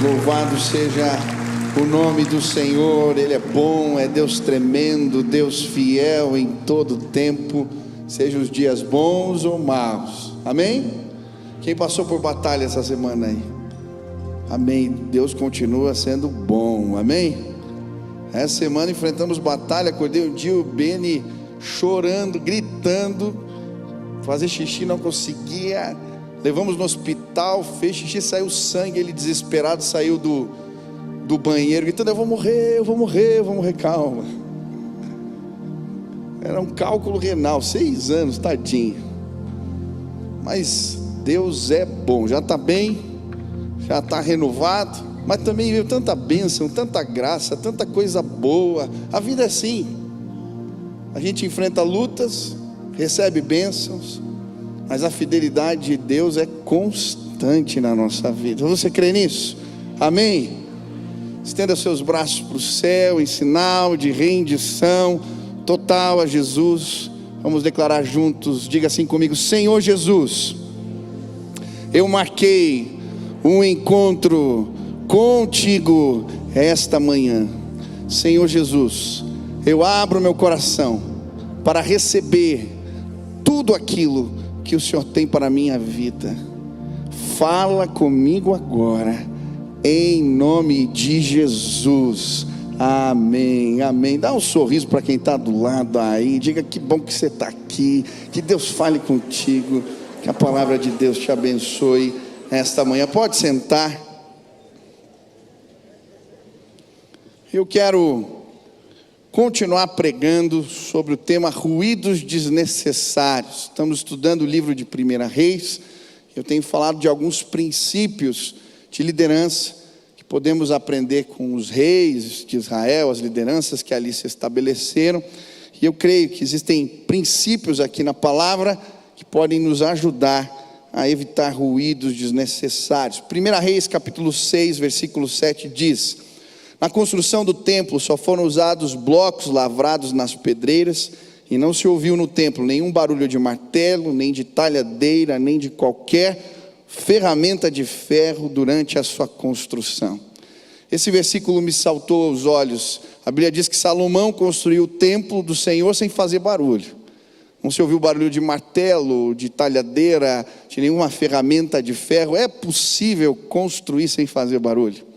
Louvado seja o nome do Senhor. Ele é bom, é Deus tremendo, Deus fiel em todo tempo, seja os dias bons ou maus. Amém? Quem passou por batalha essa semana aí? Amém. Deus continua sendo bom. Amém? Essa semana enfrentamos batalha. Acordei um dia, o Beni chorando, gritando, fazer xixi não conseguia. Levamos no hospital, fez xixi, saiu sangue. Ele desesperado saiu do banheiro gritando: eu vou morrer, eu vou morrer, eu vou morrer. Calma. Era um cálculo renal, 6 anos, tadinho. Mas Deus é bom, já está bem, já está renovado. Mas também veio tanta bênção, tanta graça, tanta coisa boa. A vida é assim, a gente enfrenta lutas, recebe bênçãos, mas a fidelidade de Deus é constante na nossa vida. Você crê nisso? Amém? Estenda seus braços para o céu em sinal de rendição total a Jesus. Vamos declarar juntos, diga assim comigo: Senhor Jesus, eu marquei um encontro contigo esta manhã. Senhor Jesus, eu abro meu coração para receber tudo aquilo que o Senhor tem para a minha vida. Fala comigo agora, em nome de Jesus. Amém, amém. Dá um sorriso para quem está do lado aí, diga: que bom que você está aqui, que Deus fale contigo, que a palavra de Deus te abençoe esta manhã. Pode sentar. Eu quero continuar pregando sobre o tema ruídos desnecessários. Estamos estudando o livro de 1 Reis. Eu tenho falado de alguns princípios de liderança que podemos aprender com os reis de Israel, as lideranças que ali se estabeleceram. E eu creio que existem princípios aqui na palavra que podem nos ajudar a evitar ruídos desnecessários. 1 Reis capítulo 6, versículo 7 diz: na construção do templo só foram usados blocos lavrados nas pedreiras, e não se ouviu no templo nenhum barulho de martelo, nem de talhadeira, nem de qualquer ferramenta de ferro durante a sua construção. Esse versículo me saltou aos olhos. A Bíblia diz que Salomão construiu o templo do Senhor sem fazer barulho. Não se ouviu barulho de martelo, de talhadeira, de nenhuma ferramenta de ferro. É possível construir sem fazer barulho.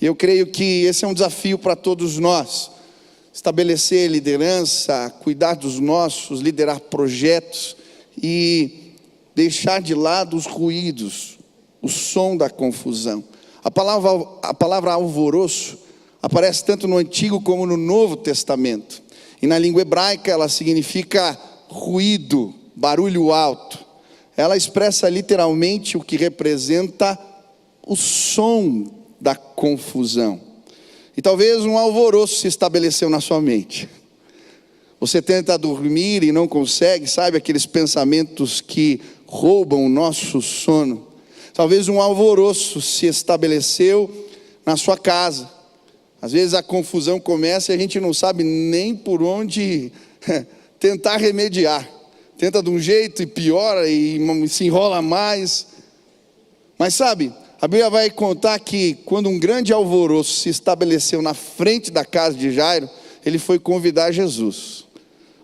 E eu creio que esse é um desafio para todos nós: estabelecer liderança, cuidar dos nossos, liderar projetos e deixar de lado os ruídos, o som da confusão. A palavra alvoroço aparece tanto no Antigo como no Novo Testamento, e na língua hebraica ela significa ruído, barulho alto. Ela expressa literalmente o que representa o som da confusão. E talvez um alvoroço se estabeleceu na sua mente. Você tenta dormir e não consegue, sabe, aqueles pensamentos que roubam o nosso sono. Talvez um alvoroço se estabeleceu na sua casa. Às vezes a confusão começa e a gente não sabe nem por onde tentar remediar. Tenta de um jeito e piora e se enrola mais. Mas sabe, a Bíblia vai contar que quando um grande alvoroço se estabeleceu na frente da casa de Jairo, ele foi convidar Jesus.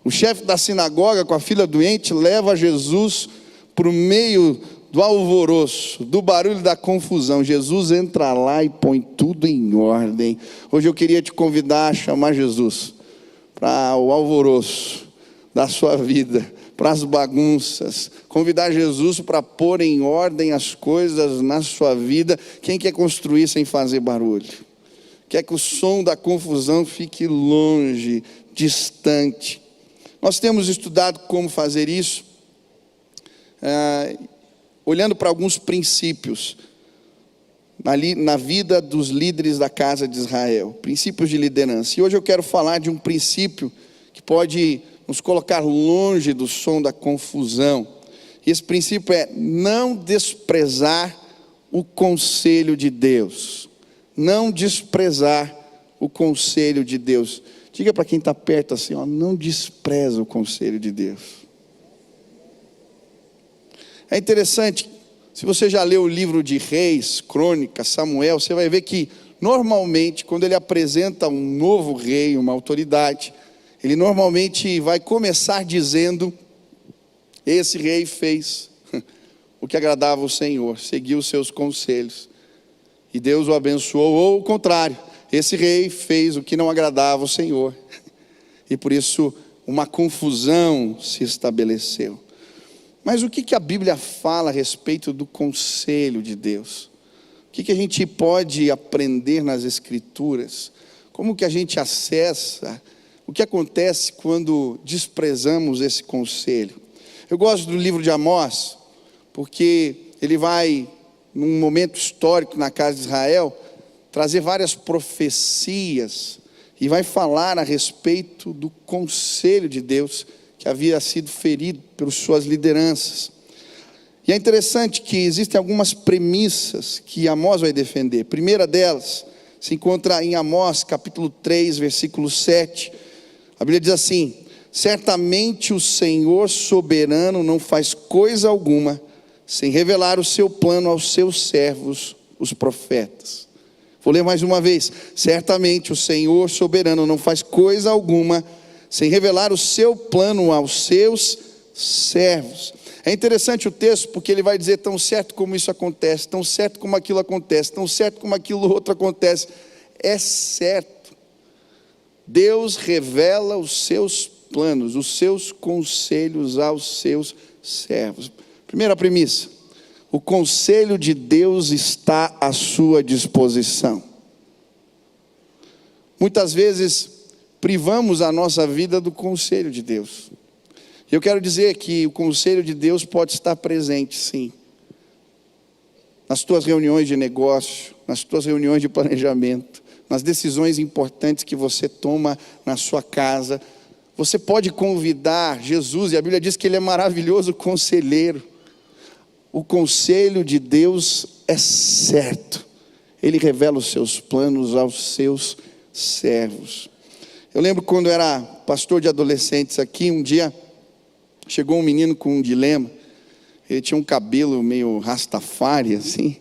O chefe da sinagoga, com a filha doente, leva Jesus para o meio do alvoroço, do barulho da confusão. Jesus entra lá e põe tudo em ordem. Hoje eu queria te convidar a chamar Jesus para o alvoroço da sua vida, para as bagunças, convidar Jesus para pôr em ordem as coisas na sua vida. Quem quer construir sem fazer barulho? Quer que o som da confusão fique longe, distante. Nós temos estudado como fazer isso, olhando para alguns princípios na vida dos líderes da casa de Israel, princípios de liderança. E hoje eu quero falar de um princípio que pode nos colocar longe do som da confusão. E esse princípio é não desprezar o conselho de Deus. Não desprezar o conselho de Deus. Diga para quem está perto assim, ó: não despreza o conselho de Deus. É interessante, Se você já leu o livro de Reis, Crônicas, Samuel, você vai ver que normalmente quando ele apresenta um novo rei, uma autoridade, ele normalmente vai começar dizendo: esse rei fez o que agradava ao Senhor, seguiu os seus conselhos e Deus o abençoou. Ou o contrário, esse rei fez o que não agradava ao Senhor e por isso uma confusão se estabeleceu. Mas o que a Bíblia fala a respeito do conselho de Deus? O que a gente pode aprender nas Escrituras? Como que a gente acessa? O que acontece quando desprezamos esse conselho? Eu gosto do livro de Amós, porque ele vai, num momento histórico na casa de Israel, trazer várias profecias e vai falar a respeito do conselho de Deus que havia sido ferido pelas suas lideranças. E é interessante que existem algumas premissas que Amós vai defender. A primeira delas se encontra em Amós capítulo 3, versículo 7. A Bíblia diz assim: certamente o Senhor soberano não faz coisa alguma sem revelar o seu plano aos seus servos, os profetas. Vou ler mais uma vez. Certamente o Senhor soberano não faz coisa alguma sem revelar o seu plano aos seus servos. É interessante o texto porque ele vai dizer: tão certo como isso acontece, tão certo como aquilo acontece, tão certo como aquilo outro acontece. É certo. Deus revela os seus planos, os seus conselhos aos seus servos. Primeira premissa: o conselho de Deus está à sua disposição. Muitas vezes privamos a nossa vida do conselho de Deus. Eu quero dizer que o conselho de Deus pode estar presente, sim, nas tuas reuniões de negócio, nas tuas reuniões de planejamento, nas decisões importantes que você toma na sua casa. Você pode convidar Jesus, e a Bíblia diz que Ele é maravilhoso conselheiro. O conselho de Deus é certo, Ele revela os seus planos aos seus servos. Eu lembro quando eu era pastor de adolescentes aqui, um dia chegou um menino com um dilema. Ele tinha um cabelo meio rastafari assim,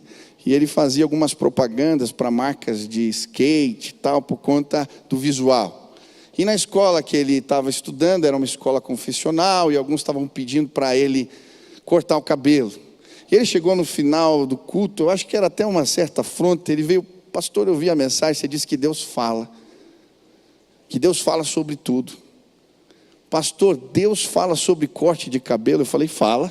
e ele fazia algumas propagandas para marcas de skate e tal, por conta do visual. E na escola que ele estava estudando, era uma escola confessional, e alguns estavam pedindo para ele cortar o cabelo. E ele chegou no final do culto, eu acho que era até uma certa afronta, ele veio: pastor, eu vi a mensagem, você disse que Deus fala sobre tudo. Pastor, Deus fala sobre corte de cabelo? Eu falei: fala.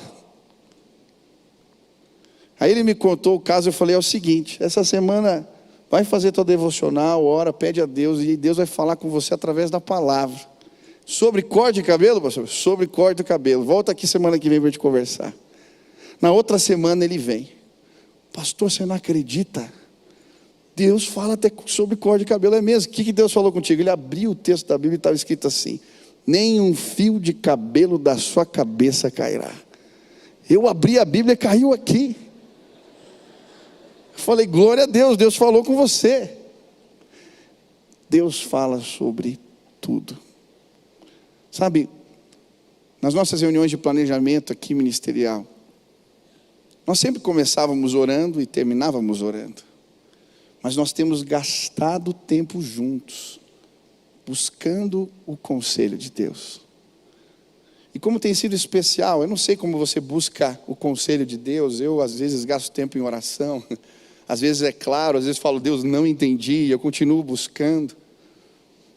Aí ele me contou o caso, eu falei: é o seguinte, essa semana vai fazer tua devocional, ora, pede a Deus, e Deus vai falar com você através da palavra. Sobre corte de cabelo, pastor? Sobre corte de cabelo. Volta aqui semana que vem para a gente conversar. Na outra semana ele vem: pastor, você não acredita? Deus fala até sobre corte de cabelo. É mesmo? O que Deus falou contigo? Ele abriu o texto da Bíblia e estava escrito assim: nem um fio de cabelo da sua cabeça cairá. Eu abri a Bíblia e caiu aqui. Eu falei: glória a Deus, Deus falou com você. Deus fala sobre tudo. Sabe, nas nossas reuniões de planejamento aqui ministerial, nós sempre começávamos orando e terminávamos orando. Mas nós temos gastado tempo juntos, buscando o conselho de Deus. E como tem sido especial, eu não sei como você busca o conselho de Deus. Eu às vezes gasto tempo em oração, às vezes é claro, às vezes falo: Deus, não entendi, eu continuo buscando.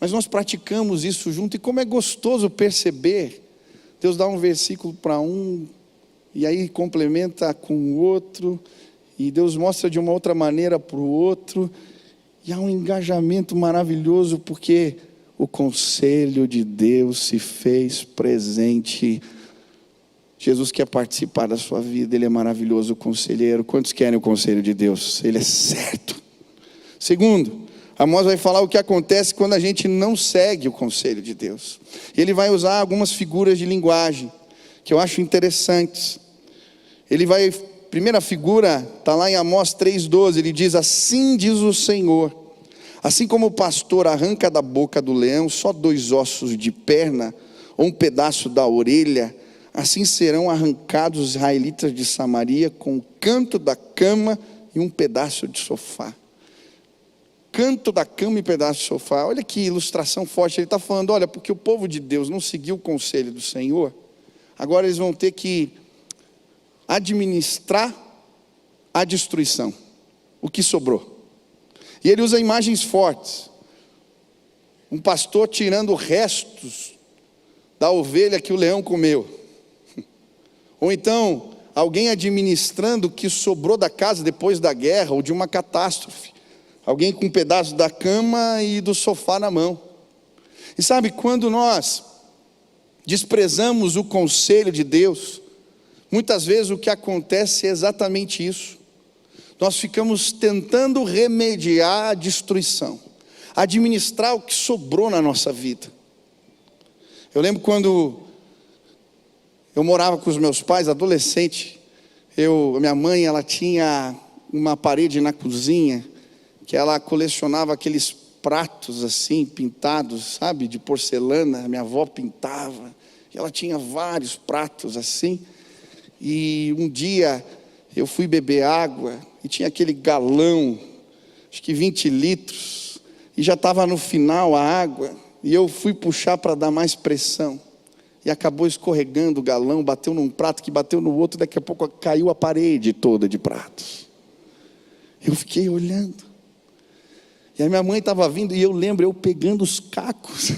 Mas nós praticamos isso junto, e como é gostoso perceber, Deus dá um versículo para um, e aí complementa com o outro, e Deus mostra de uma outra maneira para o outro, e há um engajamento maravilhoso, porque o conselho de Deus se fez presente. Jesus quer participar da sua vida, Ele é maravilhoso conselheiro. Quantos querem o conselho de Deus? Ele é certo. Segundo, Amós vai falar o que acontece quando a gente não segue o conselho de Deus. Ele vai usar algumas figuras de linguagem que eu acho interessantes. Primeira figura está lá em Amós 3,12, ele diz: assim diz o Senhor, assim como o pastor arranca da boca do leão só 2 ossos de perna, ou um pedaço da orelha, assim serão arrancados os israelitas de Samaria com canto da cama e um pedaço de sofá. Canto da cama e pedaço de sofá. Olha que ilustração forte. Ele está falando, olha, porque o povo de Deus não seguiu o conselho do Senhor, agora eles vão ter que administrar a destruição, o que sobrou. E ele usa imagens fortes. Um pastor tirando restos da ovelha que o leão comeu. Ou então, alguém administrando o que sobrou da casa depois da guerra ou de uma catástrofe. Alguém com um pedaço da cama e do sofá na mão. E sabe, quando nós desprezamos o conselho de Deus, muitas vezes o que acontece é exatamente isso. Nós ficamos tentando remediar a destruição, administrar o que sobrou na nossa vida. Eu lembro quando eu morava com os meus pais, adolescente, minha mãe, ela tinha uma parede na cozinha, que ela colecionava aqueles pratos assim, pintados, sabe, de porcelana. Minha avó pintava, e ela tinha vários pratos assim. E um dia eu fui beber água, e tinha aquele galão, acho que 20 litros, e já estava no final a água, e eu fui puxar para dar mais pressão, e acabou escorregando o galão, bateu num prato, que bateu no outro, daqui a pouco caiu a parede toda de pratos. Eu fiquei olhando, e a minha mãe estava vindo, e eu lembro, eu pegando os cacos,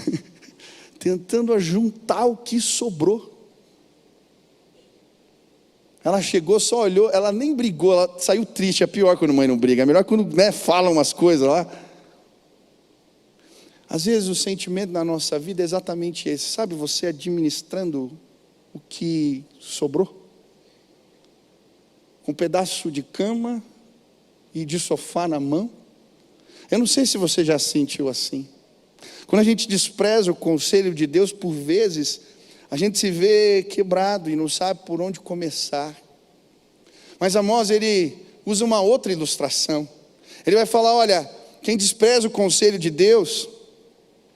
tentando juntar o que sobrou. Ela chegou, só olhou, ela nem brigou, ela saiu triste. É pior quando a mãe não briga, é melhor quando fala umas coisas lá. Às vezes o sentimento na nossa vida é exatamente esse, sabe, você administrando o que sobrou, com um pedaço de cama e de sofá na mão. Eu não sei se você já sentiu assim. Quando a gente despreza o conselho de Deus, por vezes a gente se vê quebrado e não sabe por onde começar. Mas Amós, ele usa uma outra ilustração. Ele vai falar, olha, quem despreza o conselho de Deus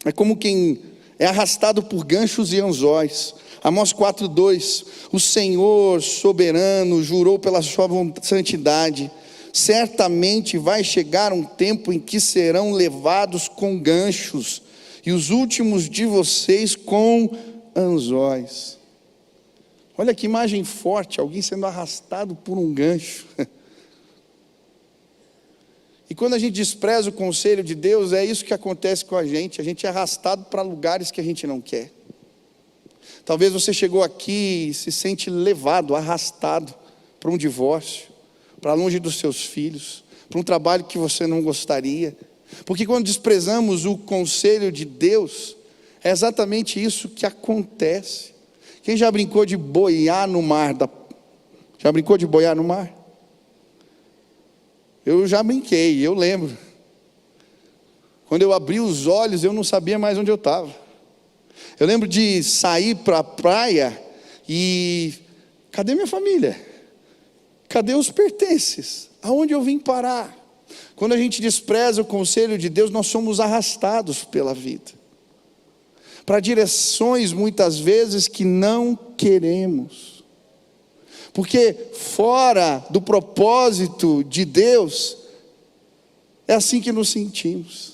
é como quem é arrastado por ganchos e anzóis. Amós 4:2, o Senhor soberano jurou pela sua santidade, certamente vai chegar um tempo em que serão levados com ganchos, e os últimos de vocês com anzóis. Olha que imagem forte, alguém sendo arrastado por um gancho. E quando a gente despreza o conselho de Deus, é isso que acontece com a gente é arrastado para lugares que a gente não quer. Talvez você chegou aqui e se sente levado, arrastado para um divórcio, para longe dos seus filhos, para um trabalho que você não gostaria. Porque quando desprezamos o conselho de Deus, é exatamente isso que acontece. Quem já brincou de boiar no mar? Já brincou de boiar no mar? Eu já brinquei, eu lembro. Quando eu abri os olhos, eu não sabia mais onde eu estava. Eu lembro de sair para a praia e... cadê minha família? Cadê os pertences? Aonde eu vim parar? Quando a gente despreza o conselho de Deus, nós somos arrastados pela vida, para direções muitas vezes que não queremos. Porque fora do propósito de Deus, é assim que nos sentimos.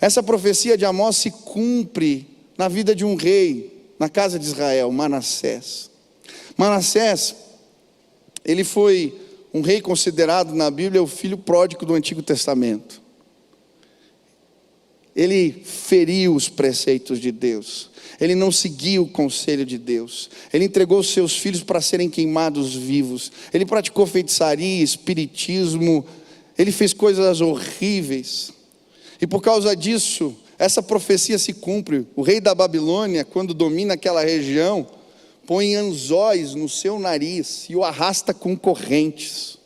Essa profecia de Amós se cumpre na vida de um rei, na casa de Israel, Manassés. Manassés, ele foi um rei considerado na Bíblia o filho pródigo do Antigo Testamento. Ele feriu os preceitos de Deus, ele não seguiu o conselho de Deus, ele entregou seus filhos para serem queimados vivos, ele praticou feitiçaria, espiritismo, ele fez coisas horríveis, e por causa disso, essa profecia se cumpre. O rei da Babilônia, quando domina aquela região, põe anzóis no seu nariz e o arrasta com correntes.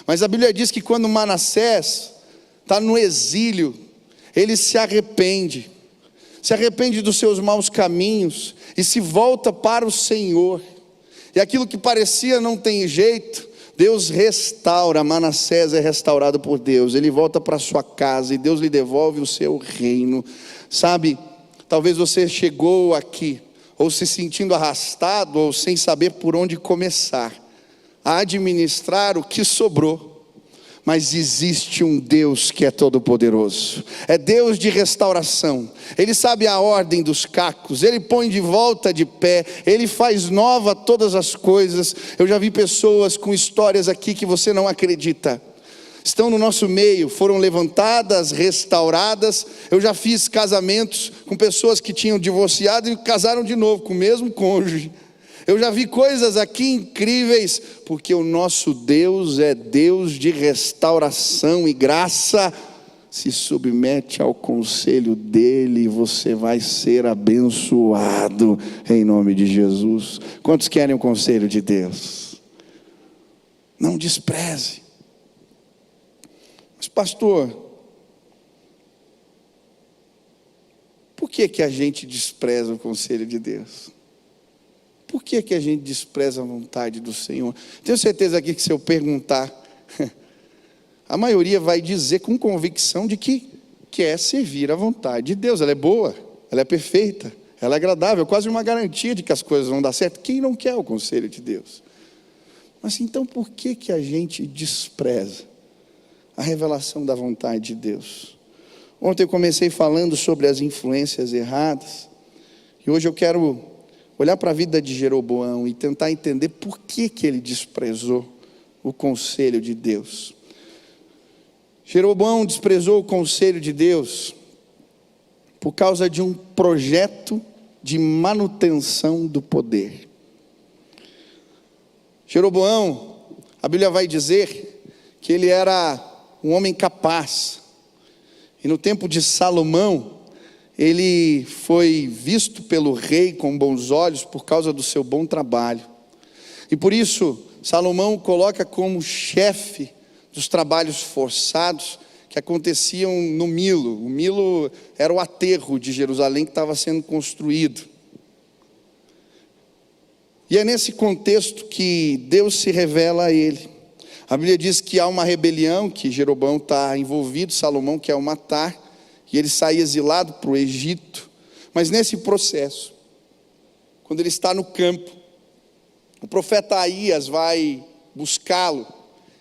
Mas a Bíblia diz que quando Manassés está no exílio, ele se arrepende dos seus maus caminhos e se volta para o Senhor. E aquilo que parecia não tem jeito, Deus restaura. Manassés é restaurado por Deus, ele volta para sua casa e Deus lhe devolve o seu reino. Sabe, talvez você chegou aqui ou se sentindo arrastado ou sem saber por onde começar. a administrar o que sobrou. Mas existe um Deus que é todo-poderoso, é Deus de restauração. Ele sabe a ordem dos cacos, Ele põe de volta de pé, Ele faz nova todas as coisas. Eu já vi pessoas com histórias aqui que você não acredita, estão no nosso meio, foram levantadas, restauradas. Eu já fiz casamentos com pessoas que tinham divorciado e casaram de novo com o mesmo cônjuge. Eu já vi coisas aqui incríveis, porque o nosso Deus é Deus de restauração e graça. Se submete ao conselho dEle e você vai ser abençoado, em nome de Jesus. Quantos querem o conselho de Deus? Não despreze. Mas pastor, por que a gente despreza o conselho de Deus? Por que a gente despreza a vontade do Senhor? Tenho certeza aqui que se eu perguntar, a maioria vai dizer com convicção de que quer servir à vontade de Deus. Ela é boa, ela é perfeita, ela é agradável, quase uma garantia de que as coisas vão dar certo. Quem não quer o conselho de Deus? Mas então por que a gente despreza a revelação da vontade de Deus? Ontem eu comecei falando sobre as influências erradas, e hoje eu quero olhar para a vida de Jeroboão e tentar entender por que ele desprezou o conselho de Deus. Jeroboão desprezou o conselho de Deus por causa de um projeto de manutenção do poder. Jeroboão, a Bíblia vai dizer que ele era um homem capaz, e no tempo de Salomão, ele foi visto pelo rei com bons olhos por causa do seu bom trabalho. E por isso, Salomão coloca como chefe dos trabalhos forçados que aconteciam no Milo. O Milo era o aterro de Jerusalém que estava sendo construído. E é nesse contexto que Deus se revela a ele. A Bíblia diz que há uma rebelião, que Jeroboão está envolvido, Salomão quer o matar, e ele sai exilado para o Egito. Mas nesse processo, quando ele está no campo, o profeta Aías vai buscá-lo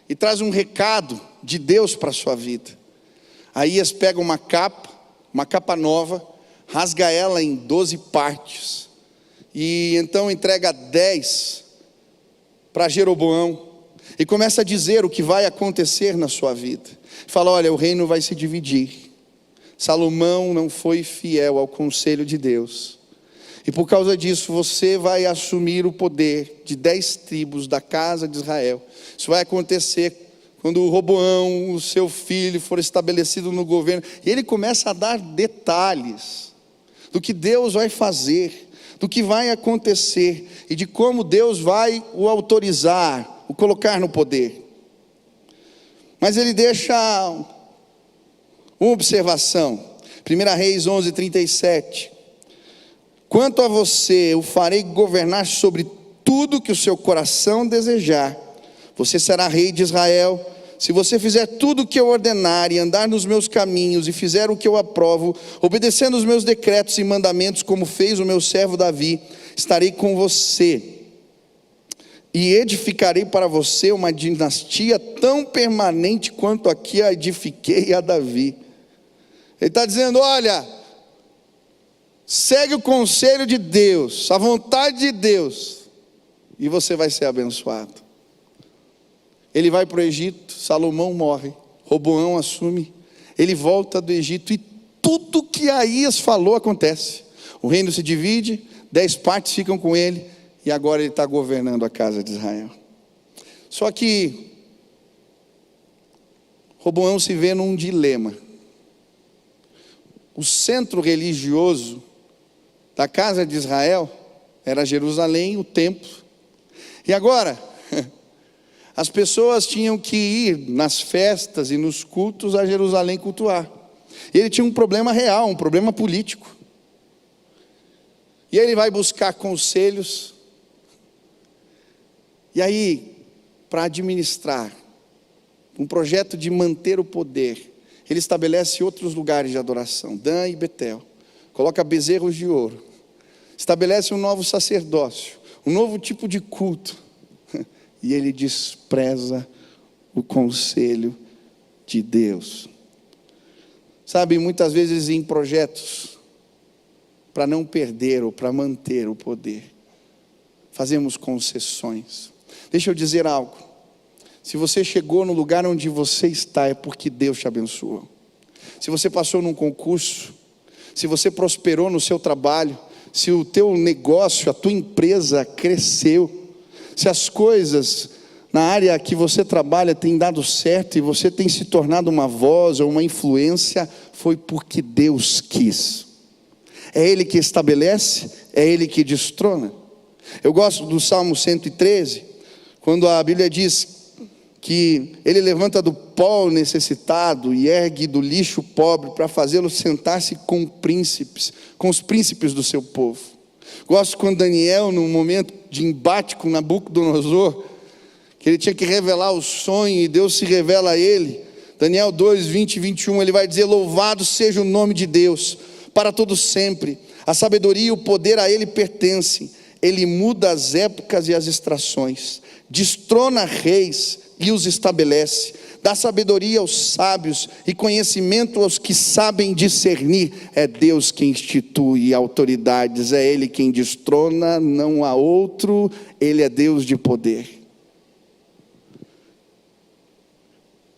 e traz um recado de Deus para a sua vida. Aías pega uma capa nova, rasga ela em 12 partes, e então entrega 10 para Jeroboão, e começa a dizer o que vai acontecer na sua vida. Fala: olha, o reino vai se dividir. Salomão não foi fiel ao conselho de Deus, e por causa disso você vai assumir o poder de 10 tribos da casa de Israel. Isso vai acontecer quando o Roboão, o seu filho, for estabelecido no governo. E ele começa a dar detalhes do que Deus vai fazer, do que vai acontecer e de como Deus vai o autorizar, o colocar no poder. Mas ele deixa uma observação. 1 Reis 11:37. Quanto a você, o farei governar sobre tudo que o seu coração desejar. Você será rei de Israel. Se você fizer tudo o que eu ordenar e andar nos meus caminhos e fizer o que eu aprovo, obedecendo os meus decretos e mandamentos, como fez o meu servo Davi, estarei com você e edificarei para você uma dinastia tão permanente quanto a que a edifiquei a Davi. Ele está dizendo: olha, segue o conselho de Deus, a vontade de Deus, e você vai ser abençoado. Ele vai para o Egito, Salomão morre, Roboão assume, ele volta do Egito e tudo que Aías falou acontece. O reino se divide, 10 partes ficam com ele, e agora ele está governando a casa de Israel. Só que Roboão se vê num dilema. O centro religioso da casa de Israel era Jerusalém, o templo. E agora, as pessoas tinham que ir nas festas e nos cultos a Jerusalém cultuar. E ele tinha um problema real, um problema político. E ele vai buscar conselhos. E aí, para administrar um projeto de manter o poder, ele estabelece outros lugares de adoração, Dan e Betel, coloca bezerros de ouro, estabelece um novo sacerdócio, um novo tipo de culto. e ele despreza o conselho de Deus. Sabe, muitas vezes em projetos, para não perder ou para manter o poder, fazemos concessões. Deixa eu dizer algo: se você chegou no lugar onde você está, é porque Deus te abençoou. Se você passou num concurso, se você prosperou no seu trabalho, se o teu negócio, a tua empresa cresceu, se as coisas na área que você trabalha têm dado certo e você tem se tornado uma voz ou uma influência, foi porque Deus quis. É Ele que estabelece, é Ele que destrona. Eu gosto do Salmo 113, quando a Bíblia diz que Ele levanta do pó o necessitado e ergue do lixo o pobre, para fazê-lo sentar-se com os príncipes do seu povo. Gosto quando Daniel, num momento de embate com Nabucodonosor, que ele tinha que revelar o sonho e Deus se revela a ele. Daniel 2, 20 e 21, ele vai dizer: louvado seja o nome de Deus, para todo sempre. A sabedoria e o poder a Ele pertencem. Ele muda as épocas e as estações, destrona reis e os estabelece, dá sabedoria aos sábios e conhecimento aos que sabem discernir. É Deus quem institui autoridades, é Ele quem destrona, não há outro. Ele é Deus de poder.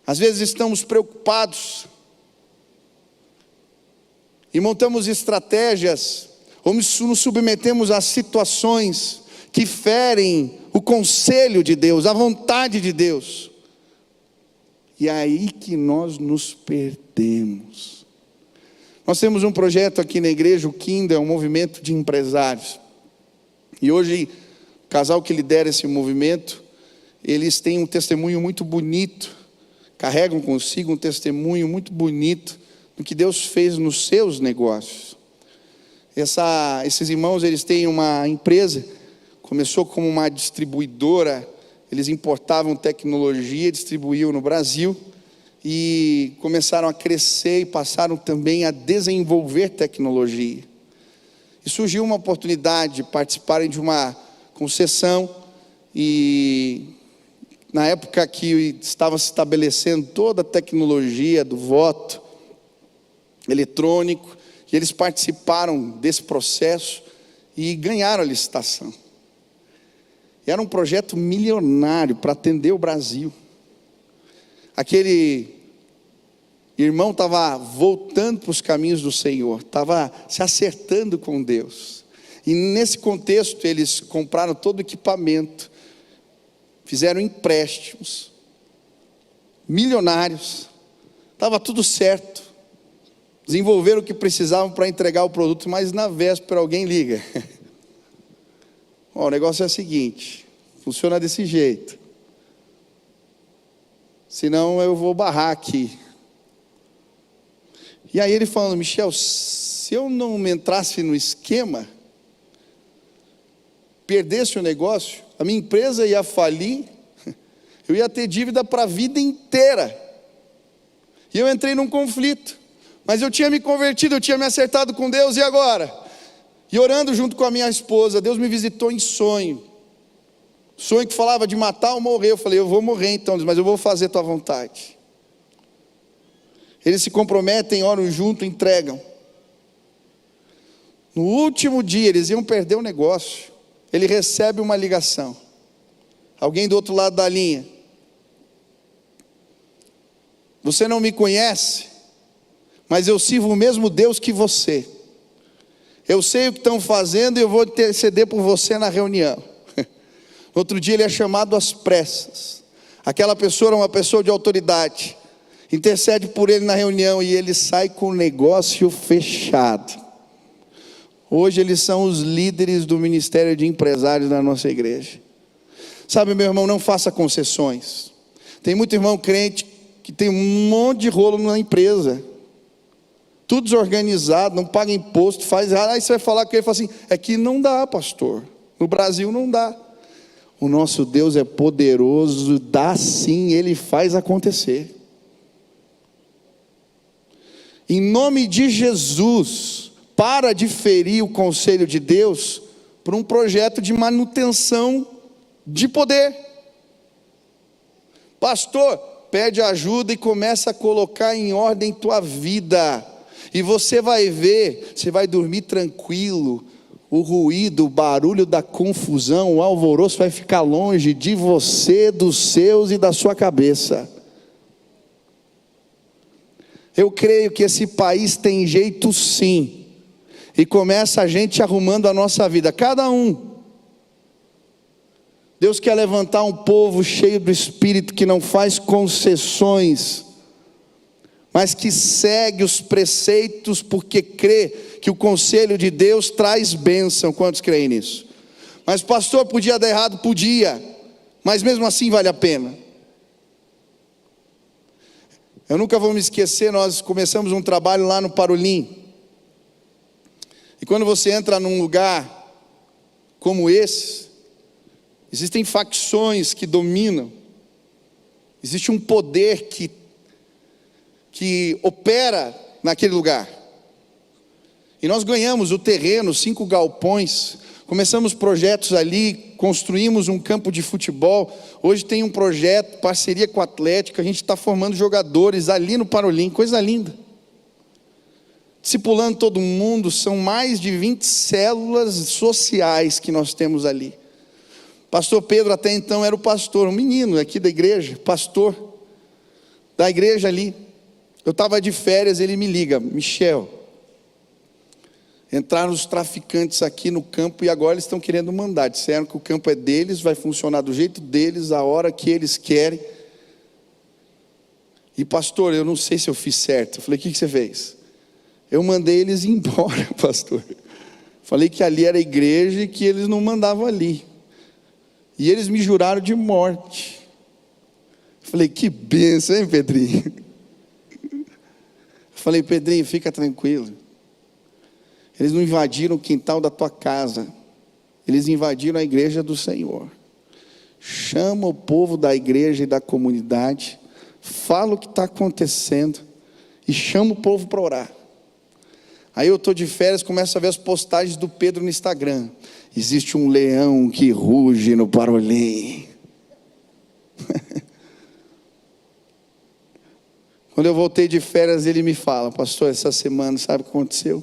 Às vezes estamos preocupados e montamos estratégias, ou nos submetemos a situações que ferem o conselho de Deus, a vontade de Deus. E é aí que nós nos perdemos. Nós temos um projeto aqui na igreja, o Kinda, é um movimento de empresários. E hoje, o casal que lidera esse movimento, eles têm um testemunho muito bonito, carregam consigo um testemunho muito bonito do que Deus fez nos seus negócios. Esses irmãos, eles têm uma empresa, começou como uma distribuidora, eles importavam tecnologia, distribuíam no Brasil, e começaram a crescer e passaram também a desenvolver tecnologia. E surgiu uma oportunidade de participarem de uma concessão, e na época que estava se estabelecendo toda a tecnologia do voto eletrônico, e eles participaram desse processo e ganharam a licitação. E era um projeto milionário para atender o Brasil. Aquele irmão estava voltando para os caminhos do Senhor, estava se acertando com Deus. E nesse contexto eles compraram todo o equipamento, fizeram empréstimos milionários, estava tudo certo, desenvolveram o que precisavam para entregar o produto, mas na véspera alguém liga: o negócio é o seguinte, funciona desse jeito, senão eu vou barrar aqui. E aí ele falando: Michel, se eu não entrasse no esquema, perdesse o negócio, a minha empresa ia falir, eu ia ter dívida para a vida inteira. E eu entrei num conflito, mas eu tinha me convertido, eu tinha me acertado com Deus, e agora? E orando junto com a minha esposa, Deus me visitou em sonho que falava de matar ou morrer. Eu falei: eu vou morrer então, mas eu vou fazer tua vontade. Eles se comprometem, oram junto, entregam. No último dia, eles iam perder o negócio, ele recebe uma ligação, alguém do outro lado da linha: você não me conhece, mas eu sirvo o mesmo Deus que você. Eu sei o que estão fazendo e eu vou interceder por você na reunião. No outro dia ele é chamado às pressas. Aquela pessoa era uma pessoa de autoridade, intercede por ele na reunião e ele sai com o negócio fechado. Hoje eles são os líderes do ministério de empresários da nossa igreja. Sabe, meu irmão, não faça concessões. Tem muito irmão crente que tem um monte de rolo na empresa, tudo desorganizado, não paga imposto, faz errado. Aí você vai falar com ele e fala assim: é que não dá, pastor, no Brasil não dá. O nosso Deus é poderoso, dá sim, Ele faz acontecer. Em nome de Jesus, para de ferir o conselho de Deus por um projeto de manutenção de poder. Pastor, pede ajuda e começa a colocar em ordem tua vida. E você vai ver, você vai dormir tranquilo. O ruído, o barulho da confusão, o alvoroço vai ficar longe de você, dos seus e da sua cabeça. Eu creio que esse país tem jeito sim. E começa a gente arrumando a nossa vida, cada um. Deus quer levantar um povo cheio do Espírito, que não faz concessões, mas que segue os preceitos, porque crê que o conselho de Deus traz bênção. Quantos creem nisso? Mas pastor, podia dar errado? Podia, mas mesmo assim vale a pena. Eu nunca vou me esquecer, nós começamos um trabalho lá no Parolim, e quando você entra num lugar como esse, existem facções que dominam, existe um poder que opera naquele lugar. E nós ganhamos o terreno, 5 galpões, começamos projetos ali, construímos um campo de futebol. Hoje tem um projeto, parceria com a Atlética, a gente está formando jogadores ali no Parolim, coisa linda. Discipulando todo mundo, são mais de 20 células sociais que nós temos ali. Pastor Pedro até então era o pastor, um menino aqui da igreja, pastor da igreja ali. Eu estava de férias, ele me liga: Michel, entraram os traficantes aqui no campo e agora eles estão querendo mandar. Disseram que o campo é deles, vai funcionar do jeito deles, a hora que eles querem. E pastor, eu não sei se eu fiz certo. Eu falei: o que você fez? Eu mandei eles embora, pastor. Falei que ali era a igreja e que eles não mandavam ali. E eles me juraram de morte. Eu falei: que bênção, hein, Pedrinho? Eu falei: Pedrinho, fica tranquilo. Eles não invadiram o quintal da tua casa, eles invadiram a igreja do Senhor. Chama o povo da igreja e da comunidade, fala o que está acontecendo e chama o povo para orar. Aí eu estou de férias, começo a ver as postagens do Pedro no Instagram: existe um leão que ruge no Parolim. Quando eu voltei de férias, ele me fala: pastor, essa semana, sabe o que aconteceu?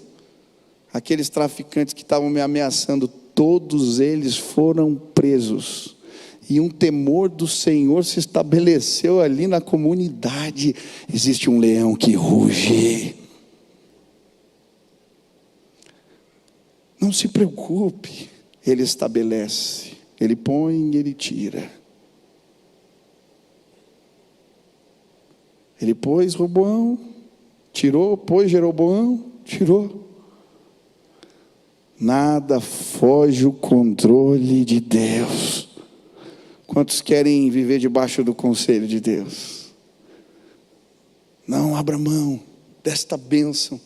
Aqueles traficantes que estavam me ameaçando, todos eles foram presos. E um temor do Senhor se estabeleceu ali na comunidade. Existe um leão que ruge. Não se preocupe, Ele estabelece, Ele põe, Ele tira. Ele pôs Roboão, tirou, pôs Jeroboão, tirou. Nada foge o controle de Deus. Quantos querem viver debaixo do conselho de Deus? Não abra mão desta bênção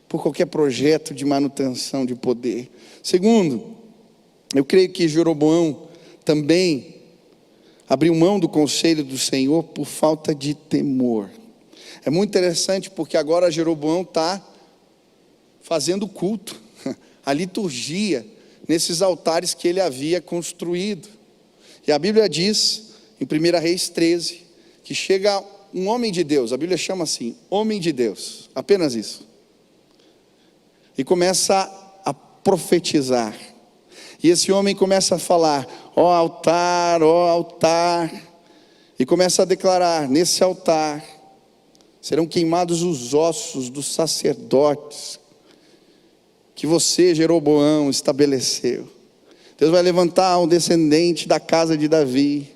por qualquer projeto de manutenção de poder. Segundo, eu creio que Jeroboão também abriu mão do conselho do Senhor por falta de temor. É muito interessante porque agora Jeroboão está fazendo culto, a liturgia, nesses altares que ele havia construído. E a Bíblia diz, em 1 Reis 13, que chega um homem de Deus, a Bíblia chama assim, homem de Deus, apenas isso. E começa a profetizar. E esse homem começa a falar: ó altar, ó altar. E começa a declarar: nesse altar serão queimados os ossos dos sacerdotes que você, Jeroboão, estabeleceu. Deus vai levantar um descendente da casa de Davi,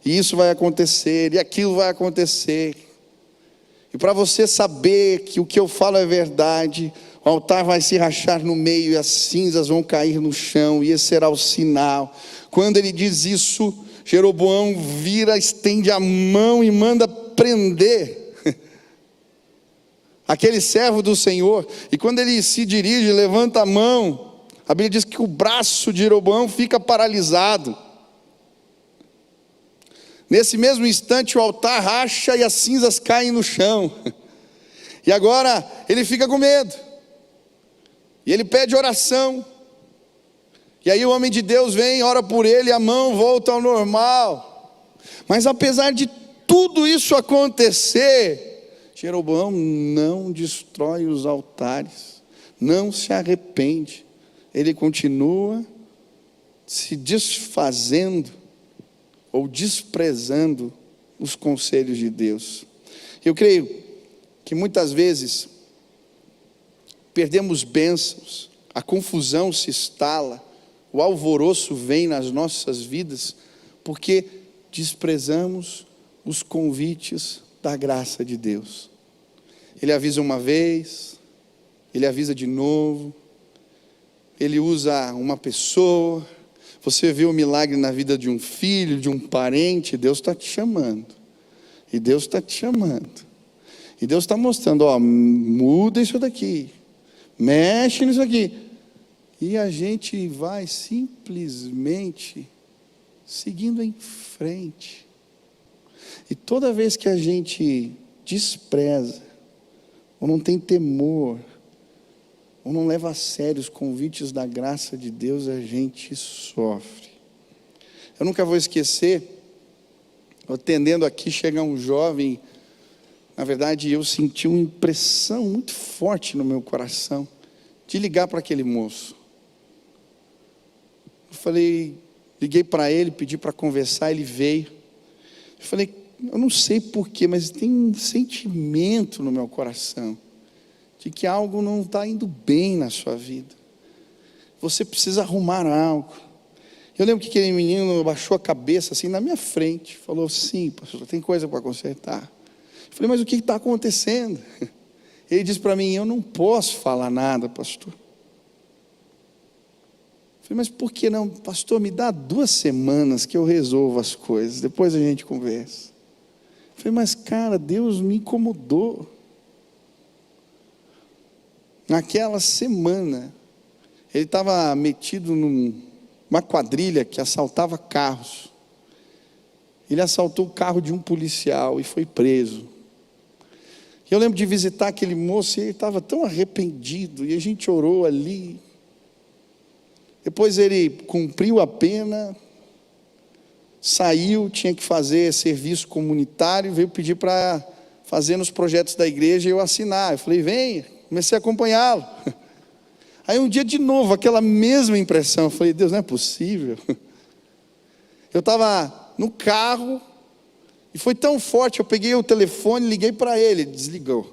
e isso vai acontecer, e aquilo vai acontecer. E para você saber que o que eu falo é verdade, o altar vai se rachar no meio, e as cinzas vão cair no chão, e esse será o sinal. Quando ele diz isso, Jeroboão vira, estende a mão e manda prender aquele servo do Senhor. E quando ele se dirige, levanta a mão, a Bíblia diz que o braço de Jeroboão fica paralisado. Nesse mesmo instante o altar racha e as cinzas caem no chão. E agora ele fica com medo, e ele pede oração. E aí o homem de Deus vem, ora por ele, a mão volta ao normal. Mas apesar de tudo isso acontecer, Jeroboão não destrói os altares, não se arrepende, ele continua se desfazendo ou desprezando os conselhos de Deus. Eu creio que muitas vezes perdemos bênçãos, a confusão se instala, o alvoroço vem nas nossas vidas, porque desprezamos os convites da graça de Deus. Ele avisa uma vez, ele avisa de novo, ele usa uma pessoa, você vê o milagre na vida de um filho, de um parente, Deus está te chamando, e Deus está te chamando, e Deus está mostrando, muda isso daqui, mexe nisso aqui, e a gente vai simplesmente seguindo em frente. E toda vez que a gente despreza, ou não tem temor, ou não leva a sério os convites da graça de Deus, a gente sofre. Eu nunca vou esquecer, atendendo aqui, chega um jovem, na verdade eu senti uma impressão muito forte no meu coração, de ligar para aquele moço. Eu falei, liguei para ele, pedi para conversar, ele veio. Eu falei, eu não sei porquê, mas tem um sentimento no meu coração, de que algo não está indo bem na sua vida. Você precisa arrumar algo. Eu lembro que aquele menino baixou a cabeça assim na minha frente, falou, sim, pastor, tem coisa para consertar. Eu falei, mas o que está acontecendo? Ele disse para mim, eu não posso falar nada, pastor. Eu falei, mas por que não? Pastor, me dá 2 semanas que eu resolvo as coisas, depois a gente conversa. Eu falei, mas cara, Deus me incomodou. Naquela semana, ele estava metido numa quadrilha que assaltava carros. Ele assaltou o carro de um policial e foi preso. Eu lembro de visitar aquele moço e ele estava tão arrependido, e a gente orou ali. Depois ele cumpriu a pena, saiu, tinha que fazer serviço comunitário, veio pedir para fazer nos projetos da igreja e eu assinar. Eu falei, venha, comecei a acompanhá-lo. Aí um dia de novo, aquela mesma impressão, eu falei, Deus, não é possível. Eu estava no carro, e foi tão forte, eu peguei o telefone, liguei para ele, desligou.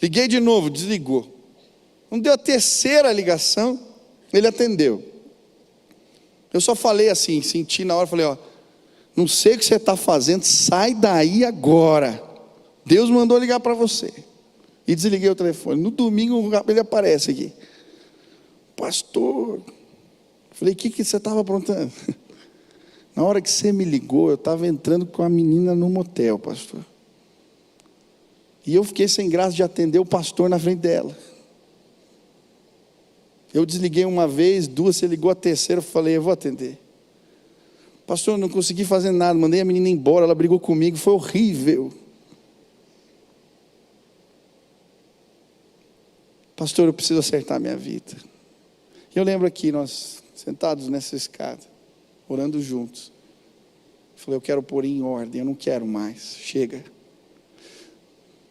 Liguei de novo, desligou. Não deu a terceira ligação, ele atendeu. Eu só falei assim, senti na hora, falei, não sei o que você está fazendo, sai daí agora. Deus mandou ligar para você. E desliguei o telefone. No domingo ele aparece aqui. Pastor, falei, o que você estava aprontando? Na hora que você me ligou, eu estava entrando com a menina no motel, pastor. E eu fiquei sem graça de atender o pastor na frente dela. Eu desliguei uma vez, 2, você ligou a terceira, eu falei, eu vou atender. Pastor, eu não consegui fazer nada, mandei a menina embora, ela brigou comigo, foi horrível. Pastor, eu preciso acertar minha vida. E eu lembro aqui, nós sentados nessa escada, orando juntos. Eu falei, eu quero pôr em ordem, eu não quero mais, chega.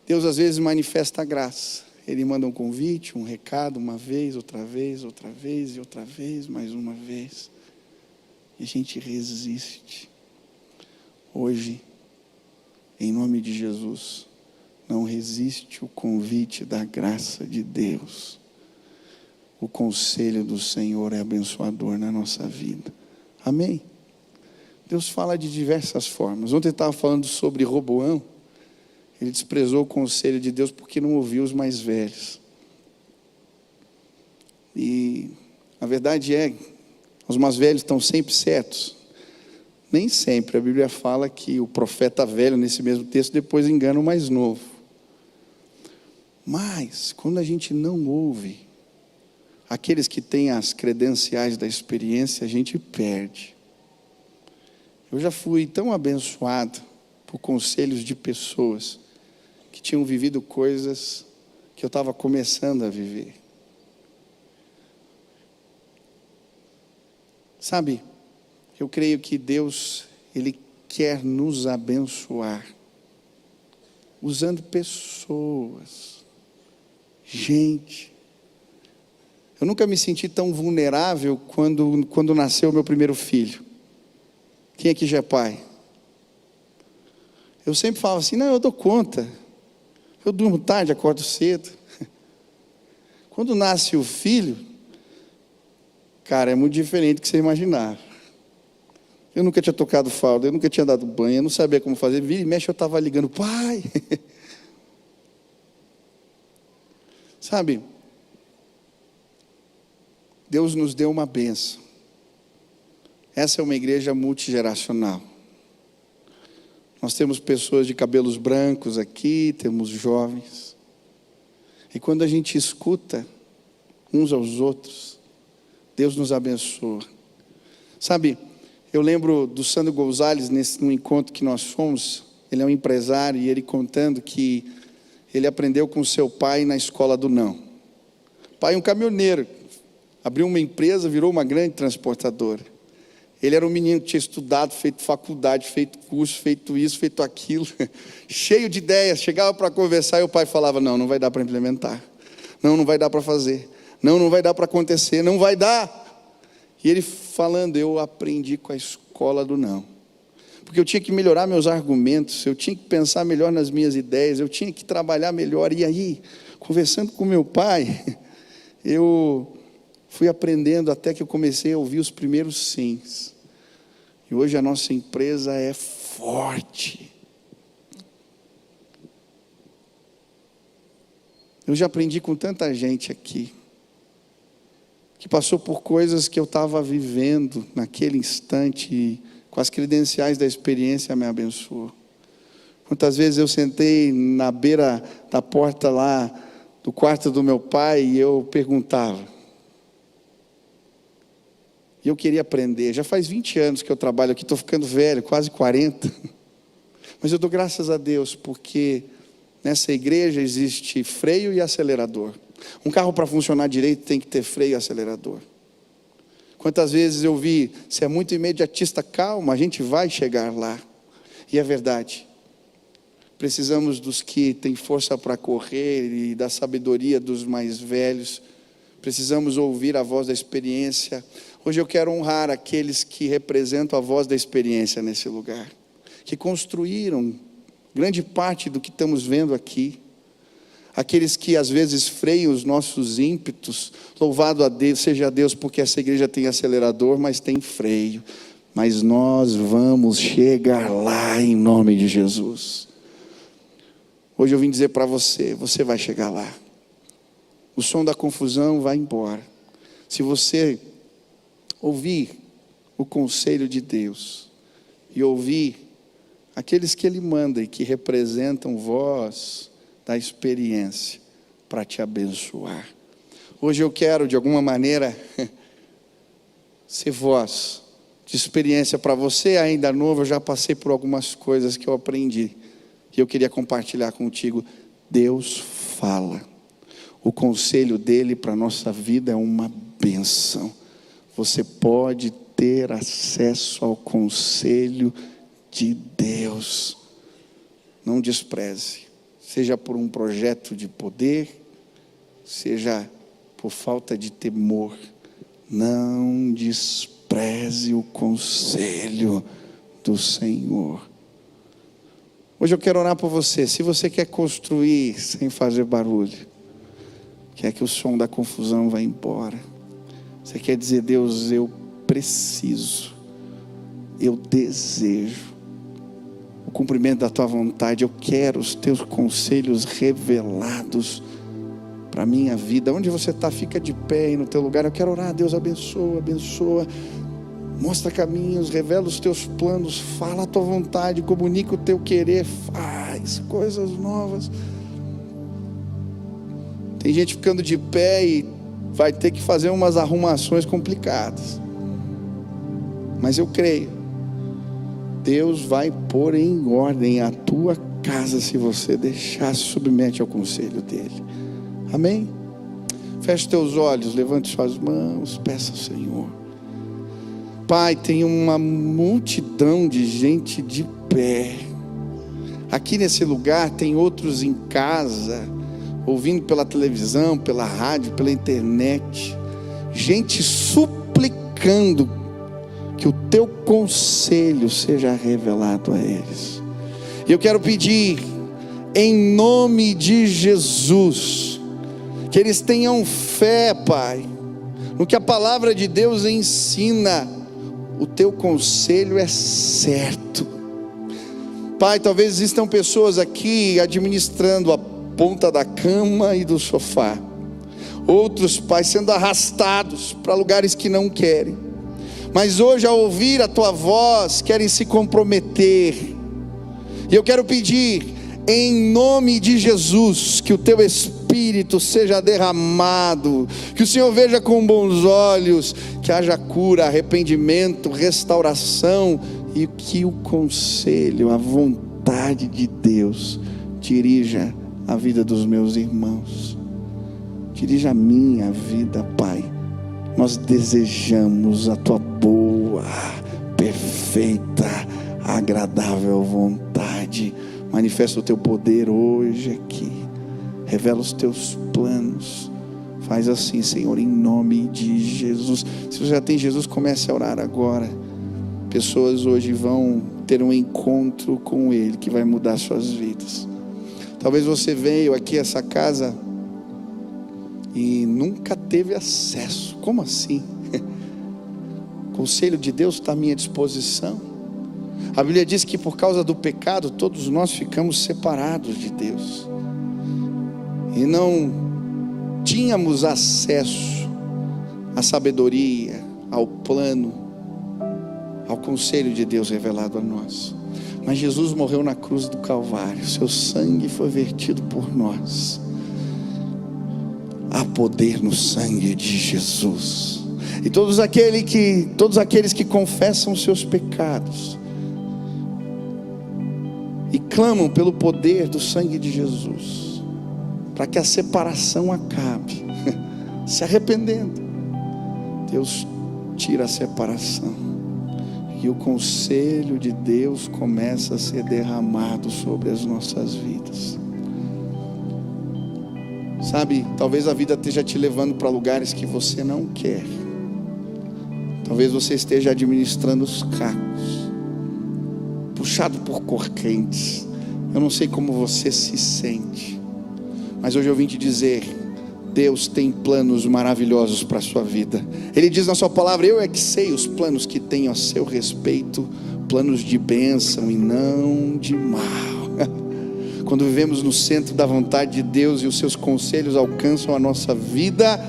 Deus às vezes manifesta a graça. Ele manda um convite, um recado, uma vez, outra vez, outra vez e outra vez, mais uma vez. E a gente resiste. Hoje, em nome de Jesus, não resiste o convite da graça de Deus. O conselho do Senhor é abençoador na nossa vida. Amém? Deus fala de diversas formas. Ontem eu estava falando sobre Roboão. Ele desprezou o conselho de Deus porque não ouviu os mais velhos. E a verdade é, os mais velhos estão sempre certos. Nem sempre. A Bíblia fala que o profeta velho, nesse mesmo texto, depois engana o mais novo. Mas, quando a gente não ouve aqueles que têm as credenciais da experiência, a gente perde. Eu já fui tão abençoado por conselhos de pessoas que tinham vivido coisas que eu estava começando a viver. Sabe, eu creio que Deus, Ele quer nos abençoar, usando pessoas, gente. Eu nunca me senti tão vulnerável quando nasceu meu primeiro filho. Quem aqui já é pai? Eu sempre falava assim, não, eu dou conta. Eu durmo tarde, acordo cedo. Quando nasce o filho, cara, é muito diferente do que você imaginava. Eu nunca tinha tocado fralda, eu nunca tinha dado banho, eu não sabia como fazer. Vira e mexe, eu estava ligando, pai. Sabe, Deus nos deu uma bênção. Essa é uma igreja multigeracional. Nós temos pessoas de cabelos brancos aqui, temos jovens. E quando a gente escuta uns aos outros, Deus nos abençoa. Sabe, eu lembro do Sandro Gonzalez, no encontro que nós fomos. Ele é um empresário e ele contando que ele aprendeu com seu pai na escola do não. Pai é um caminhoneiro, abriu uma empresa, virou uma grande transportadora. Ele era um menino que tinha estudado, feito faculdade, feito curso, feito isso, feito aquilo, cheio de ideias. Chegava para conversar e o pai falava, não vai dar para implementar. Não vai dar para fazer. Não vai dar para acontecer, não vai dar. E ele falando, eu aprendi com a escola do não. Porque eu tinha que melhorar meus argumentos, eu tinha que pensar melhor nas minhas ideias, eu tinha que trabalhar melhor. E aí, conversando com meu pai, eu fui aprendendo até que eu comecei a ouvir os primeiros sims. E hoje a nossa empresa é forte. Eu já aprendi com tanta gente aqui, que passou por coisas que eu estava vivendo naquele instante, e com as credenciais da experiência me abençoou. Quantas vezes eu sentei na beira da porta lá, do quarto do meu pai, e eu perguntava. E eu queria aprender. Já faz 20 anos que eu trabalho aqui, estou ficando velho, quase 40. Mas eu dou graças a Deus, porque nessa igreja existe freio e acelerador. Um carro para funcionar direito tem que ter freio e acelerador. Quantas vezes eu vi, se é muito imediatista, calma, a gente vai chegar lá. E é verdade. Precisamos dos que têm força para correr e da sabedoria dos mais velhos. Precisamos ouvir a voz da experiência. Hoje eu quero honrar aqueles que representam a voz da experiência nesse lugar, que construíram grande parte do que estamos vendo aqui. Aqueles que às vezes freiam os nossos ímpetos. Louvado a Deus, seja Deus, porque essa igreja tem acelerador, mas tem freio. Mas nós vamos chegar lá em nome de Jesus. Hoje eu vim dizer para você, você vai chegar lá. O som da confusão vai embora. Se você ouvir o conselho de Deus e ouvir aqueles que Ele manda e que representam voz da experiência para te abençoar. Hoje eu quero, de alguma maneira, ser voz de experiência para você ainda novo. Eu já passei por algumas coisas que eu aprendi e eu queria compartilhar contigo. Deus fala. O conselho dele para a nossa vida é uma bênção. Você pode ter acesso ao conselho de Deus. Não despreze. Seja por um projeto de poder, seja por falta de temor. Não despreze o conselho do Senhor. Hoje eu quero orar por você. Se você quer construir sem fazer barulho, quer que o som da confusão vá embora, você quer dizer, Deus, eu preciso, eu desejo o cumprimento da tua vontade, eu quero os teus conselhos revelados para a minha vida. Onde você está, fica de pé aí no teu lugar. Eu quero orar. Deus abençoa, abençoa, mostra caminhos, revela os teus planos, fala a tua vontade, comunica o teu querer, faz coisas novas. Tem gente ficando de pé e vai ter que fazer umas arrumações complicadas, mas eu creio, Deus vai pôr em ordem a tua casa se você deixar, se submete ao conselho dele. Amém? Feche teus olhos, levante suas mãos, peça ao Senhor. Pai, tem uma multidão de gente de pé. Aqui nesse lugar tem outros em casa, ouvindo pela televisão, pela rádio, pela internet. Gente suplicando que o teu conselho seja revelado a eles. E eu quero pedir, em nome de Jesus, que eles tenham fé, Pai, no que a palavra de Deus ensina. O teu conselho é certo. Pai, talvez existam pessoas aqui administrando a ponta da cama e do sofá. Outros, Pai, sendo arrastados para lugares que não querem. Mas hoje, ao ouvir a tua voz, querem se comprometer. E eu quero pedir, em nome de Jesus, que o teu Espírito seja derramado, que o Senhor veja com bons olhos, que haja cura, arrependimento, restauração, e que o conselho, a vontade de Deus dirija a vida dos meus irmãos, dirija a minha vida, Pai. Nós desejamos a tua boa, perfeita, agradável vontade. Manifesta o teu poder hoje aqui, revela os teus planos. Faz assim, Senhor, em nome de Jesus. Se você já tem Jesus, comece a orar agora. Pessoas hoje vão ter um encontro com Ele, que vai mudar suas vidas. Talvez você veio aqui a essa casa e nunca teve acesso. Como assim? O conselho de Deus está à minha disposição. A Bíblia diz que por causa do pecado, todos nós ficamos separados de Deus. E não tínhamos acesso à sabedoria, ao plano, ao conselho de Deus revelado a nós. Mas Jesus morreu na cruz do Calvário, seu sangue foi vertido por nós. Há poder no sangue de Jesus. E todos aqueles que confessam os seus pecados e clamam pelo poder do sangue de Jesus, para que a separação acabe, se arrependendo, Deus tira a separação, e o conselho de Deus começa a ser derramado sobre as nossas vidas. Sabe, talvez a vida esteja te levando para lugares que você não quer. Talvez você esteja administrando os cacos, puxado por correntes. Eu não sei como você se sente, mas hoje eu vim te dizer: Deus tem planos maravilhosos para a sua vida. Ele diz na sua palavra: eu é que sei os planos que tenho a seu respeito, planos de bênção e não de mal. Quando vivemos no centro da vontade de Deus e os seus conselhos alcançam a nossa vida,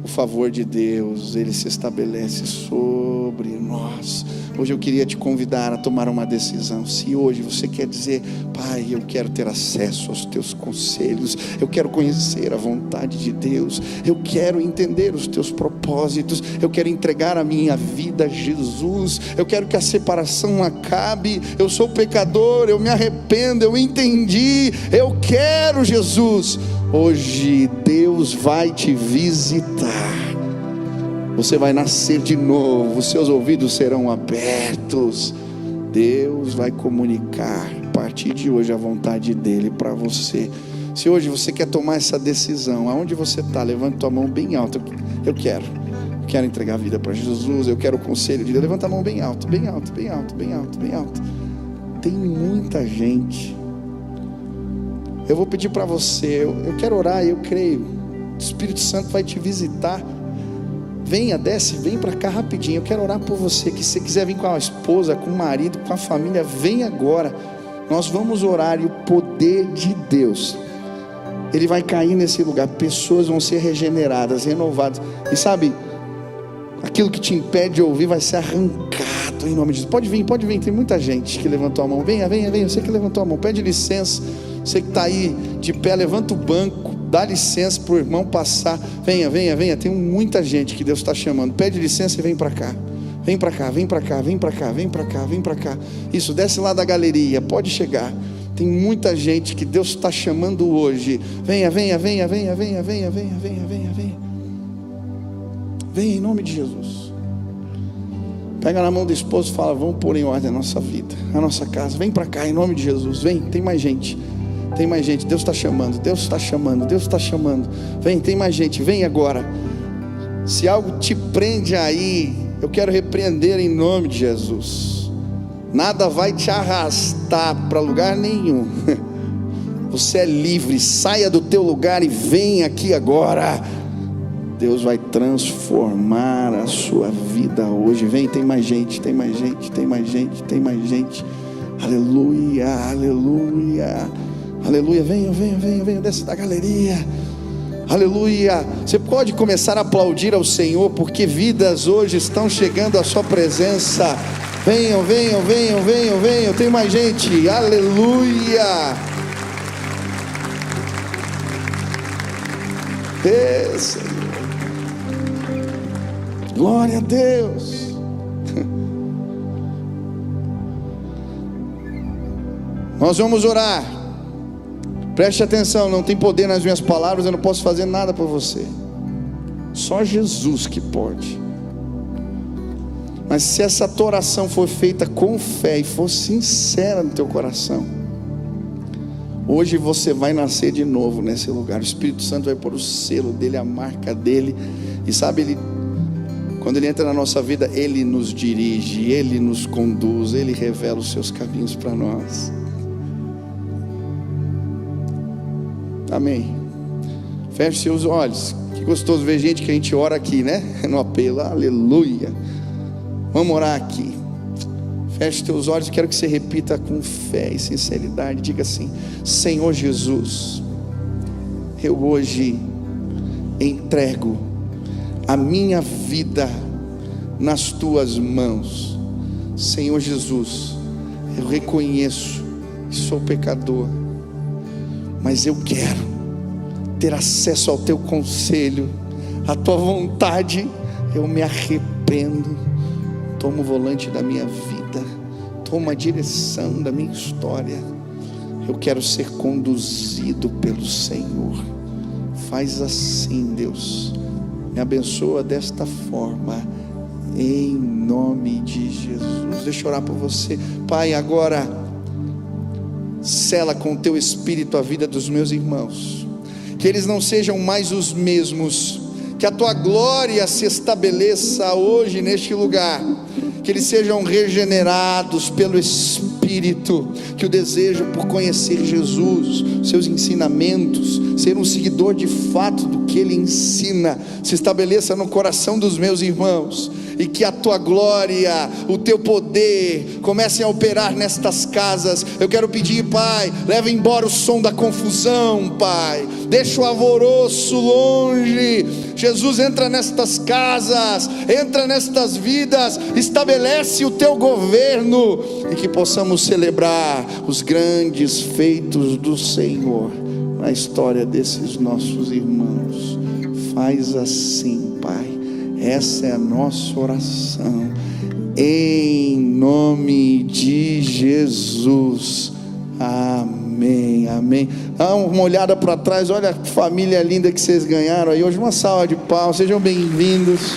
o favor de Deus, Ele se estabelece sobre nós. Hoje eu queria te convidar a tomar uma decisão. Se hoje você quer dizer: Pai, eu quero ter acesso aos teus conselhos, eu quero conhecer a vontade de Deus, eu quero entender os teus propósitos, eu quero entregar a minha vida a Jesus, eu quero que a separação acabe, eu sou pecador, eu me arrependo, eu entendi, eu quero Jesus. Hoje Deus vai te visitar. Você vai nascer de novo, os seus ouvidos serão abertos. Deus vai comunicar a partir de hoje a vontade dEle para você. Se hoje você quer tomar essa decisão, aonde você está, levanta tua mão bem alta. Eu quero entregar a vida para Jesus, eu quero o conselho de Deus. Levanta a mão bem alto, bem alto, bem alto, bem alto, bem alto. Tem muita gente. Eu vou pedir para você, eu quero orar, eu creio, o Espírito Santo vai te visitar. Venha, desce, vem para cá rapidinho. Eu quero orar por você, que se você quiser vir com a esposa, com o marido, com a família, vem agora. Nós vamos orar e o poder de Deus, Ele vai cair nesse lugar. Pessoas vão ser regeneradas, renovadas. E sabe, aquilo que te impede de ouvir vai ser arrancado em nome de Jesus. Pode vir, tem muita gente que levantou a mão. Venha, você que levantou a mão, pede licença. Você que está aí de pé, levanta o banco, dá licença para o irmão passar. Venha, tem muita gente que Deus está chamando. Pede licença e vem para cá. Vem para cá. Isso, desce lá da galeria, pode chegar. Tem muita gente que Deus está chamando hoje. Venha. Venha em nome de Jesus. Pega na mão do esposo e fala: vamos pôr em ordem a nossa vida, a nossa casa. Vem para cá em nome de Jesus. Vem, tem mais gente. Tem mais gente. Deus está chamando. Deus está chamando. Deus está chamando. Vem, tem mais gente. Vem agora. Se algo te prende aí, eu quero repreender em nome de Jesus. Nada vai te arrastar para lugar nenhum. Você é livre. Saia do teu lugar e vem aqui agora. Deus vai transformar a sua vida hoje. Vem, tem mais gente, tem mais gente, tem mais gente, tem mais gente. Aleluia, aleluia, aleluia. Venha, desce da galeria. Aleluia. Você pode começar a aplaudir ao Senhor, porque vidas hoje estão chegando à sua presença. Venham. Tem mais gente. Aleluia. Desce. Glória a Deus. Nós vamos orar. Preste atenção, não tem poder nas minhas palavras, eu não posso fazer nada por você. Só Jesus que pode. Mas se essa tua oração for feita com fé e for sincera no teu coração, hoje você vai nascer de novo nesse lugar. O Espírito Santo vai pôr o selo dele, a marca dele. E sabe, quando ele entra na nossa vida, ele nos dirige, ele nos conduz, ele revela os seus caminhos para nós. Amém. Feche seus olhos. Que gostoso ver gente que a gente ora aqui, né? No apelo, aleluia. Vamos orar aqui. Feche teus olhos, eu quero que você repita com fé e sinceridade. Diga assim: Senhor Jesus, eu hoje entrego a minha vida nas tuas mãos. Senhor Jesus, eu reconheço que sou pecador, mas eu quero ter acesso ao teu conselho, à tua vontade. Eu me arrependo. Toma o volante da minha vida, toma a direção da minha história. Eu quero ser conduzido pelo Senhor. Faz assim, Deus, me abençoa desta forma, em nome de Jesus. Deixa eu orar por você. Pai, agora sela com o teu Espírito a vida dos meus irmãos, que eles não sejam mais os mesmos, que a tua glória se estabeleça hoje neste lugar, que eles sejam regenerados pelo Espírito, que o desejo por conhecer Jesus, seus ensinamentos, ser um seguidor de fato do que Ele ensina, se estabeleça no coração dos meus irmãos, e que a tua glória, o teu poder comecem a operar nestas casas. Eu quero pedir, Pai, leva embora o som da confusão, Pai, deixa o alvoroço longe. Jesus, entra nestas casas, entra nestas vidas, estabelece o teu governo, e que possamos celebrar os grandes feitos do Senhor na história desses nossos irmãos. Faz assim, Pai. Essa é a nossa oração, em nome de Jesus. Amém, amém. Dá uma olhada para trás, olha a família linda que vocês ganharam aí hoje. Uma salva de palmas, sejam bem-vindos.